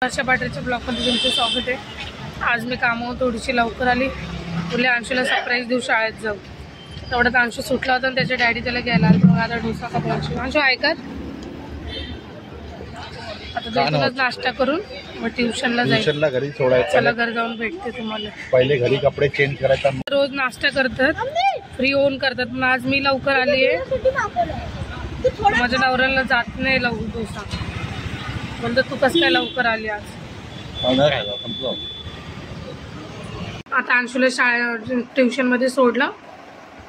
वर्षा पाटीलच्या ब्लॉगमध्ये तुमचं स्वागत आहे। आज मी कामावर थोडीशी लवकर आली, बोलले अंशूला सरप्राईज देऊ, शाळेत जाऊ। तेवढ्यात अंशू सुटला होता आणि त्याच्या डॅडी त्याला घ्यायला आला। मग आता डोसा खाऊ अंशू ऐकत आता जाऊनच नाश्ता करून मग ट्युशनला जायचं, घरी सोडायचं। चला घर जाऊन भेटते तुम्हाला। पहिले घरी कपडे चेंज करायचा। रोज नाश्ता करतात, फ्री होऊन करतात, पण आज मी लवकर आली आहे। माझ्या नवऱ्याला जात नाही लवकर डोसा, बोलतो तू कसं काय लवकर आली आज। आता अंशूला ट्युशन मध्ये सोडलं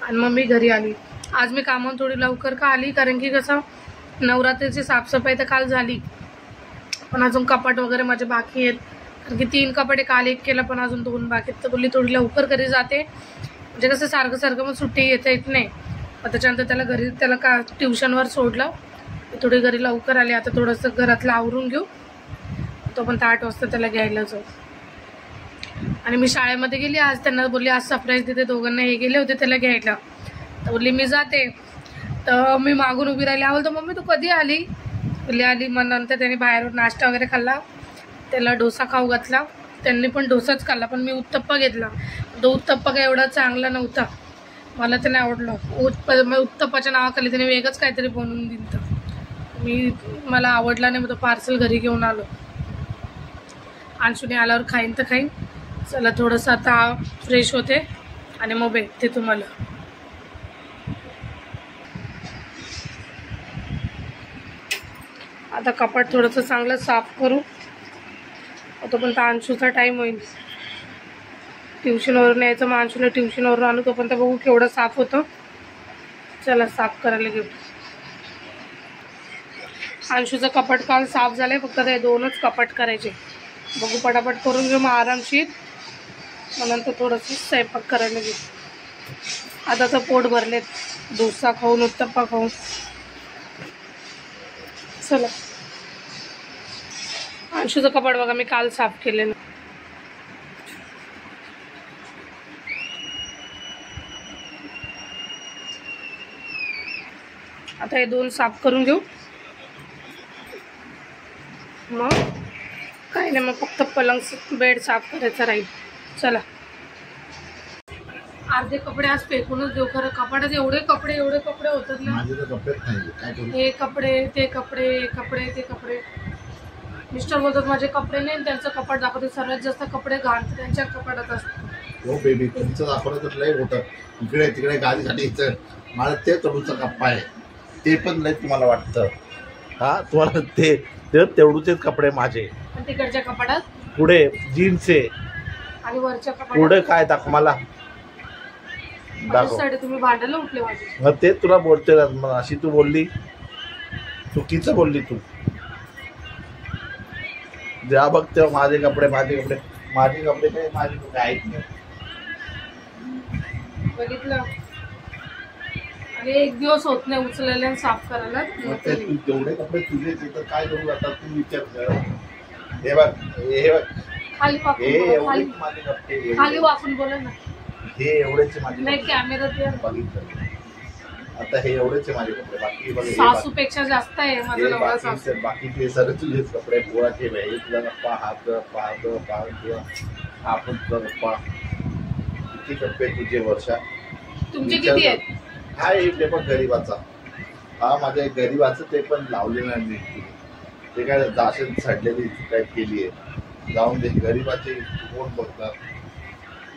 आणि मग मी घरी आली। आज मी कामावर थोडी लवकर का आली, कारण की कसं नवरात्रीची साफसफाई तर काल झाली, पण अजून कपाट वगैरे माझे बाकी आहेत। कारण की 3 कपाटे काल एक केलं, पण अजून 2 बाकी आहेत। तर बोलली थोडी लवकर घरी जाते, म्हणजे कसं सारखं सारखं मग सुट्टी येत नाही। मग त्याच्यानंतर त्याला का ट्युशनवर सोडलं, थोडी घरी लवकर आली। आता थोडंसं घरातलं आवरून घेऊ, तो पण 8 वाजता त्याला घ्यायला जाऊ। आणि मी शाळेमध्ये गेली आज, त्यांना बोलली आज सरप्राईज देते दोघांना, हे गेले होते त्याला घ्यायला। तर बोलली मी जाते, तर मी मागून उभी राहिली। आवडतो मम्मी तू कधी आली, बोलली आली। मग नंतर त्यांनी बाहेरून नाश्ता वगैरे खाल्ला, त्याला डोसा खाऊ घातला। त्यांनी पण डोसाच खाल्ला, पण मी उत्तप्पा घेतला। तो उत्तप्पा काय एवढा चांगला नव्हता, मला ते नाही आवडलं। उत्तप्पाच्या नावाखाली त्याने वेगळंच काहीतरी बनवून दिलं, मला आवडला नाही। मग तो पार्सल घरी घेऊन आलो। अंशूने आल्यावर खाईन तर खाईन। चला थोडंसं आता फ्रेश होते आणि मग भेटते तुम्हाला। आता कपाट थोडंसं चांगलं साफ करू, तोपर्यंत अंशूचा टाईम होईल। ट्युशनवरून यायचं, मग अंशूला ट्युशनवरून आणू, तोपर्यंत बघू केवढं साफ होतं। चला साफ करायला घेऊ। अंशूचं कपाट काल साफ झालंय, फक्त ते 2च कपाट करायचे। बघू पटापट करून घेऊ, मग आरामशीर मग नंतर थोडंसं स्वयंपाक करायला घेऊ। आता तर पोट भरलेत डोसा खाऊन, उत्तप्पा खाऊन। चला अंशूचं कपाट बघा मी काल साफ केलेलं। आता हे 2 साफ करून घेऊ, मग काही नाही, मग फक्त पलंग बेड साफ करायचा राहील। चला अर्धे कपडे आज फेकूनच देऊ, खरं कपाटात एवढे कपडे होतात ना। हे कपडे ते कपडे, कपडे ते कपडे। मिस्टर बोलतात माझे कपडे नाही, त्यांचं कपाट दाखवते। सर्वात जास्त कपडे घाण त्यांच्या कपाटात असतात। हो बेबी, तुमचं दाखवलं तर लय होतं, इकडे तिकडे गाडीसाठी मला ते तडूचा कप्पा आहे, ते पण नाही तुम्हाला वाटतं। हा तुम्हाला ते तेवढूचेच कपडे माझे। तिकडच्या कपाटात पुढे जीन्सचे आणि वरच्या कपाटात पुढे काय दाखव मला, दाखव। तुम्ही भांडायला उठले माझे, मग ते तुला बोलते ना, अशी तू बोलली, चुकीचं बोलली तू। जेव्हा बघ तेव्हा माझे कपडे काय आहेत नाही, बघितलं। आणि एक दिवस होत नाही उचलायला साफ करायला। तेवढे कपडे तुझे तर काय करू आता, तू विचार कर। हे बघ खाली वाकून बोला ना, हे एवढेच माझे नाही कॅमेरा बघितलं। आता हे एवढेच माझे कपडे, बाकी बघ सासूपेक्षा जास्त आहे माझा नवरा सासू। बाकीचे सगळे तुझेच कपडे। पोळाचे हे तुझा गप्पा, हात आपण तुझा गप्पा, किती कपडे तुझे वर्षा, तुमचे किती आहेत? हा एक पण गरीबाचा, हा माझ्या गरीबाचं, ते पण लावलेलं नाही, ते काय दाशन सडलेली काय केली आहे, जाऊन दे। गरीबाचे कोण बघतात,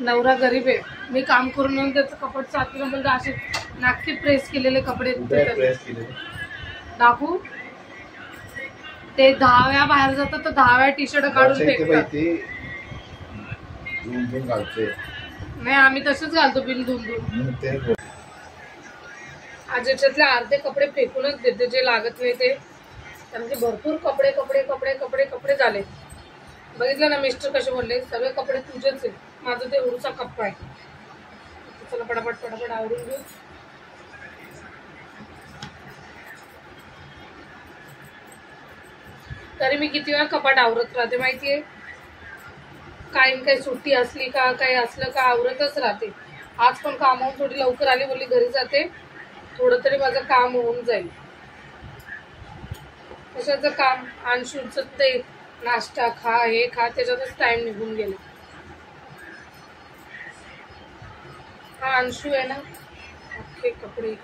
नवरा गरीब आहे। मी काम करून येऊन त्याचं कपड साफ केलं, पण असे नागठी प्रेस केलेले कपडे दाखवू। ते 10 वेळा बाहेर जातात तर 10 वेळा टी-शर्ट काढून फेकतात। नाही आम्ही तसंच घालतो, बिन धुवून। आज याच्यातले अर्धे कपडे फेकूनच देते, जे लागत नाही ते, कारण की भरपूर कपडे कपडे कपडे कपडे कपडे झाले। बघितलं ना मिस्टर कसे बोलले, सगळे कपडे तुझेच आहे, माझा ते एवढूचा कप्पा आहे। चला पटापट पटापट आवरून घेऊ। तरी मी किती वेळा कपाट आवरत राहते माहितीये, काही सुट्टी असली का काही असलं का आवरतच राहते। आज पण कामावून थोडी लवकर आली, बोलली घरी जाते, थोडं तरी माझं काम होऊन जाईल। कशाचं काम, अंशूचं ते नाश्ता खा, हे खा, त्याच्यातच टाइम निघून गेला. हा अंशू आहे ना, अख्खे कपडे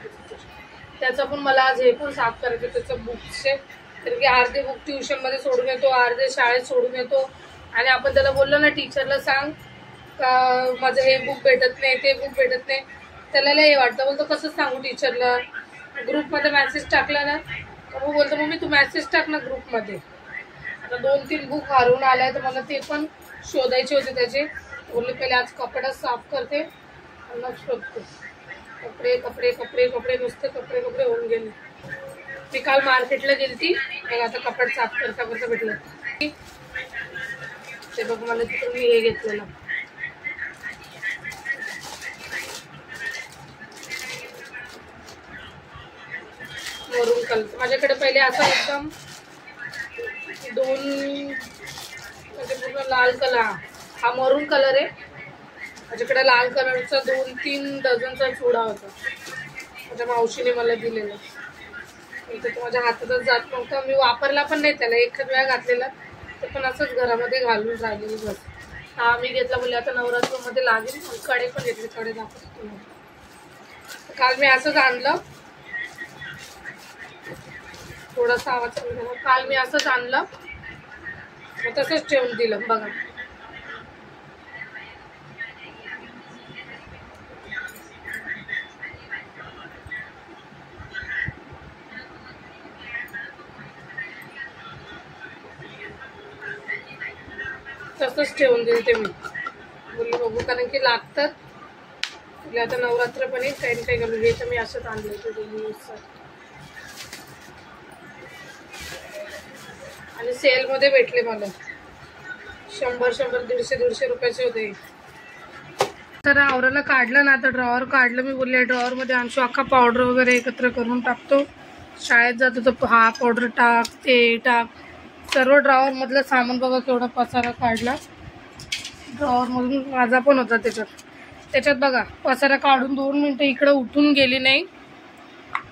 त्याचं पण मला आज हे पण साफ करायचं, त्याचं बुक्सचे. कारण की अर्धे बुक ट्युशनमध्ये सोडून येतो, अर्धे शाळेत सोडून येतो. आणि आपण त्याला बोललो ना टीचरला सांग का माझं हे बुक भेटत नाही, ते बुक भेटत नाही, त्याला लय वाटतं. बोलतो कसं सांगू टीचरला. ग्रुपमध्ये मेसेज टाकला ना तर मग बोलतो मम्मी तू मेसेज टाक ना ग्रुपमध्ये. आता 2-3 बुक हरवून आलाय तर मला ते पण शोधायचे होते त्याचे. बोलले पहिले आज कपडा साफ करते आणि मग शोधते. कपडे कपडे कपडे कपडे नुसते कपडे कपडे होऊन गेले. मी काल मार्केटला गेलती, मग आता कपडे साफ करता करता भेटलं ते बघ. मला तिथून मी हे घेतलेलं मरून कलर. माझ्याकडे पहिले असा एकदम 2 म्हणजे पूर्ण लाल कलर, हा मरून कलर आहे. माझ्याकडे लाल कलरचा 2-3 डझनचा चुडा होता, माझ्या मावशीने मला दिलेला. इथे तो माझ्या हातातच जात नव्हता, मी वापरला पण नाही त्याला. एक वेळा घातलेला ते पण असंच घरामध्ये घालून राहिलेली बस. हा मी घेतला बोलले आता नवरात्रमध्ये लागेल. कडे पण घेतले, कडे दाखवतो. काल मी असंच आणलं, थोडासा आवाज कमी झाला. काल मी असंच आणलं मग तसंच ठेवून दिलं बघा. तसंच ठेवून दिलं ते मी बोलले बघू, कारण की लागतात. आता नवरात्र पण काही ना काही घालून. हे तर मी असंच आणलं होतं आणि सेलमध्ये भेटले मला. 100-100, 150-150 रुपयाचे होते. तर आवराला काढलं ना, तर ड्रॉवर काढलं. मी बोलले ड्रॉवरमध्ये अंशू अख्खा पावडर वगैरे एकत्र करून टाकतो. शाळेत जातो तर हा पावडर टाक, ते टाक. सर्व ड्रॉवरमधलं सामान बघा केवढा पसारा काढला. ड्रॉवरमधून माझा पण होता त्याच्यात बघा पसारा काढून 2 मिनटं इकडं उठून गेली नाही.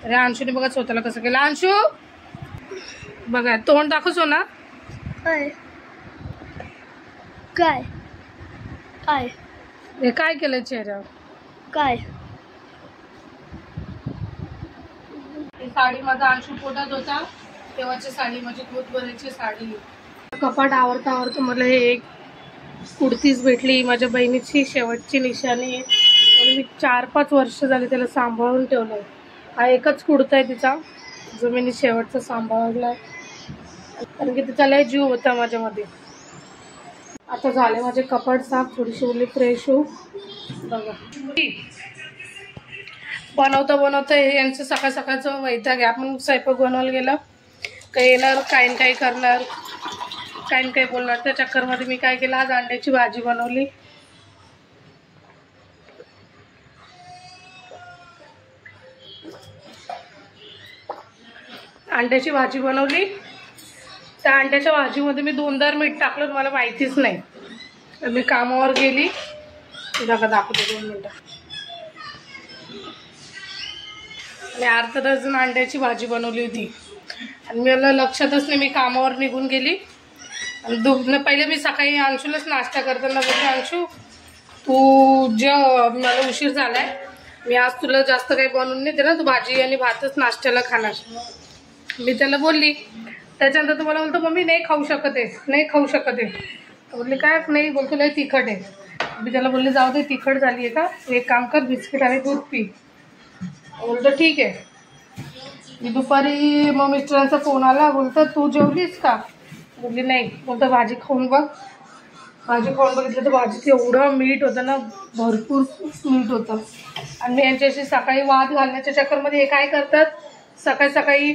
अरे अंशूने बघा स्वतःला कसं केलं. अंशू बघा तोंड दाखवतो ना. काय काय काय हे काय केलं चेहऱ्यावर. काय साडी माझा अंशू पोटात होता तेव्हाची साडी, माझी दूधभराची साडी. कपाट आवरता आवरता मला हे एक कुर्तीच भेटली, माझ्या बहिणीची शेवटची निशाणी. आणि मी 4-5 वर्ष झाली त्याला सांभाळून ठेवलं. हा एकच कुर्ता आहे तिचा जो मी शेवटचा सांभाळला, कारण की तिचा लय जीव होता माझ्यामध्ये. आता झाले माझे कपाट साफ, थोडीशी उरली फ्रेश होऊ. बघा बनवता बनवता हे यांचं सकाळ सकाळचं वैताग आहे. आपण स्वयंपाक बनवायला गेलं काही येणार, काही ना काही करणार, काही ना काही बोलणार. त्या चक्करमध्ये मी काय केलं, आज अंड्याची भाजी बनवली. अंड्याची भाजी बनवली. त्या अंड्याच्या भाजीमध्ये मी 2-4 मीठ टाकलं, मला माहितीच नाही. तर मी कामावर गेली, बघा दाखवते 2 मिनटं. आणि अर्धा डझन अंड्याची भाजी बनवली होती आणि मला लक्षातच नाही. मी कामावर निघून गेली आणि पहिले मी सकाळी अंशूलाच नाश्ता करताना बोलले अंशू तू मला उशीर झालाय, मी आज तुला जास्त काही बनवून नाही देणार, तू भाजी आणि भातच नाश्त्याला खाणार. मी त्याला बोलली. त्याच्यानंतर तुम्हाला बोलतो मम्मी नाही खाऊ शकत आहे, नाही खाऊ शकत आहे. बोलले काय नाही, बोलतो लय तिखट आहे. मी त्याला बोलले जाऊ दे तिखट झाली आहे का, एक काम कर बिस्किट आणि दूध पी. बोलतो ठीक आहे. मी दुपारी मग मिस्टरांचा फोन आला, बोलतो तू जेवलीस का. बोलली नाही. बोलतो भाजी खाऊन बघ. भाजी खाऊन बघितलं तर भाजीत एवढं मीठ होतं ना, भरपूर मीठ होतं. आणि मी यांच्याशी सकाळी वाद घालण्याच्या चक्करमध्ये हे काय करतात, सकाळी सकाळी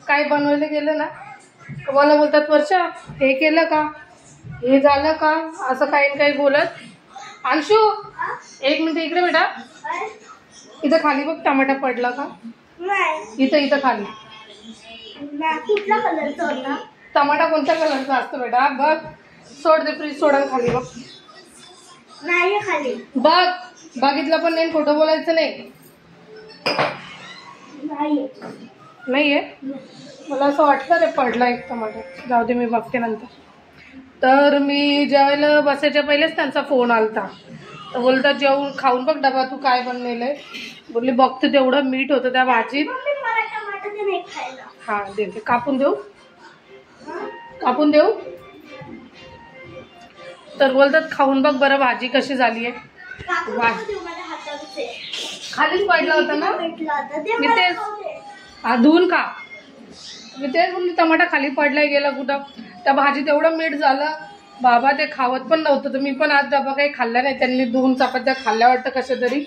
काय बनवायला गेलं ना मला बोलतात वर्षा हे केलं का, हे झालं का, असं काही ना काही बोलत. अंशू 1 मिनिट इकडे बेटा, इथं खाली बघ टमाटा पडला का. इथं खाली कुठला कलरचा होता. टमाटा कोणत्या कलरचा असतो बेटा, बघ. सोड दे फ्रीज, सोडा खाली बघ. नाही खाली बघ. बघितलं पण नाही, खोटं बोलायचं नाही. नाही आहे. मला असं वाटलं रे पडला एक टमाटर. जाऊ दे, मी बघते नंतर. तर मी जेवायला बसायच्या पहिलेच त्यांचा फोन आलता. तर बोलतात जेवून खाऊन बघ डबा तू काय बनलेलंय. बोलली बघते तेवढं मीठ होतं त्या भाजीत. हा देते. कापून देऊ? कापून देऊ? तर बोलतात खाऊन बघ बरं भाजी कशी झाली आहे. खालीच पडला होता ना. मी तेच धुवून खा. मी तेच बोलली टमाटा खाली पडलाय गेला कुठं. त्या भाजीत एवढं मीठ झालं बाबा, ते खावत पण नव्हतं. तर मी पण आज डबा काही खाल्ला नाही. त्यांनी 2 चपात्या खाल्ल्या वाटतं कशा तरी.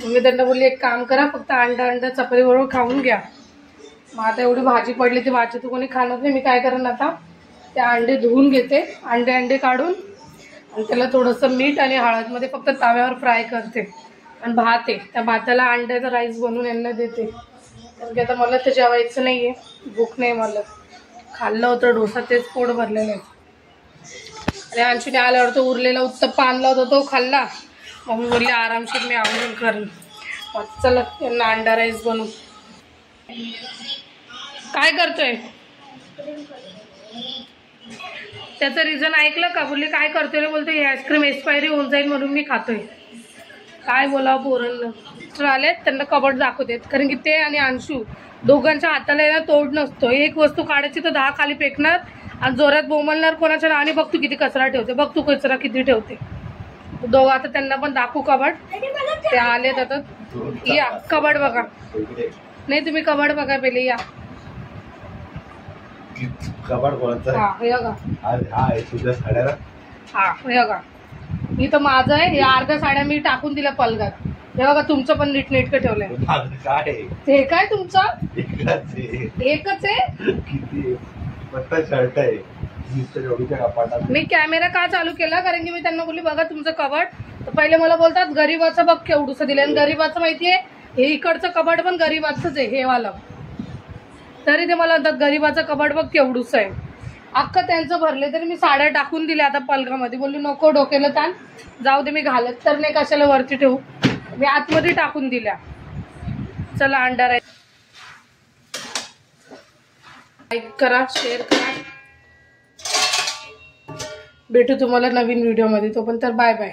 मी त्यांना बोलली एक काम करा, फक्त अंडा चपाती बरोबर खाऊन घ्या. मग आता एवढी भाजी पडली, ती भाजी तर कोणी खाणार नाही. मी काय करेन आता, ते अंडे धुवून घेते, अंडे काढून, आणि त्याला थोडंसं मीठ आणि हळदमध्ये फक्त तव्यावर फ्राय करते. आणि भात आहे, त्या भाताला अंड्याचा राईस बनवून यांना देते. कारण की आता मला तर जेवायचं नाही आहे, भूक नाही मला. खाल्लं होतं डोसा, तेच पोट भरलेलं आहे. आणि अंशूने आल्यावर तो उरलेला उत्तप्पा आणला होता तो खाल्ला. मग मी बोलली आरामशीर मी आवडून करेन. चला यांना अंडा राईस बनवू. काय करतोय? त्याचं रिझन ऐकलं का? बोलली काय करतोय रे? बोलतोय आईस्क्रीम एक्सपायरी होऊन जाईल म्हणून मी खातोय. काय बोलावं पोरांना. मिस्टर आले, त्यांना कबड दाखवतेत. कारण की ते आणि अंशू दोघांच्या हाताला यायला तोड नसतो. एक वस्तू काढायची तर 10 खाली फेकणार आणि जोरात बोंबलणार कोणाच्या. आणि बघ तू किती कचरा ठेवते, बघ तू कचरा किती ठेवते. दोघं आता त्यांना पण दाखवू कबड. ते आलेत आता. या कबड बघा. नाही तुम्ही कबड बघा पहिले. या कबाड कोणाचं आहे? हा हे बघा. हा आहे तुझ्या साड्याला. हा हे बघा, इथं माझं आहे. हे अर्ध्या साड्या मी टाकून दिल्या पलगात. हे बघा तुमचं पण नीटनेटकं ठेवलंय. काय हे काय तुमचं? एकच आहे. किती पत्ता शर्ट आहे कपाटात. मी कॅमेरा का चालू केला? कारण की मी त्यांना बोलली बघा तुमचं कबड. तर पहिले मला बोलतात गरीबाचं बघ केवढूसं दिलं. आणि गरीबाचं माहितीये, हे इकडचं कबड पण गरीबाचंच आहे हे वाला. तरी ते मला म्हणतात गरीबाचं कबड बघ केवढूसं आहे. अख्खं त्यांचं भरले तरी मी साड्या टाकून दिल्या आता पलगामध्ये. बोलली नको डोक्याला ताण, जाऊ दे मी घालत तर नाही कशाला वरती ठेवू. मी आतमध्ये टाकून दिल्या. चला अंडा राईस लाईक करा, शेअर करा. भेटू तुम्हाला नवीन व्हिडिओमध्ये. तोपर्यंत बाय बाय.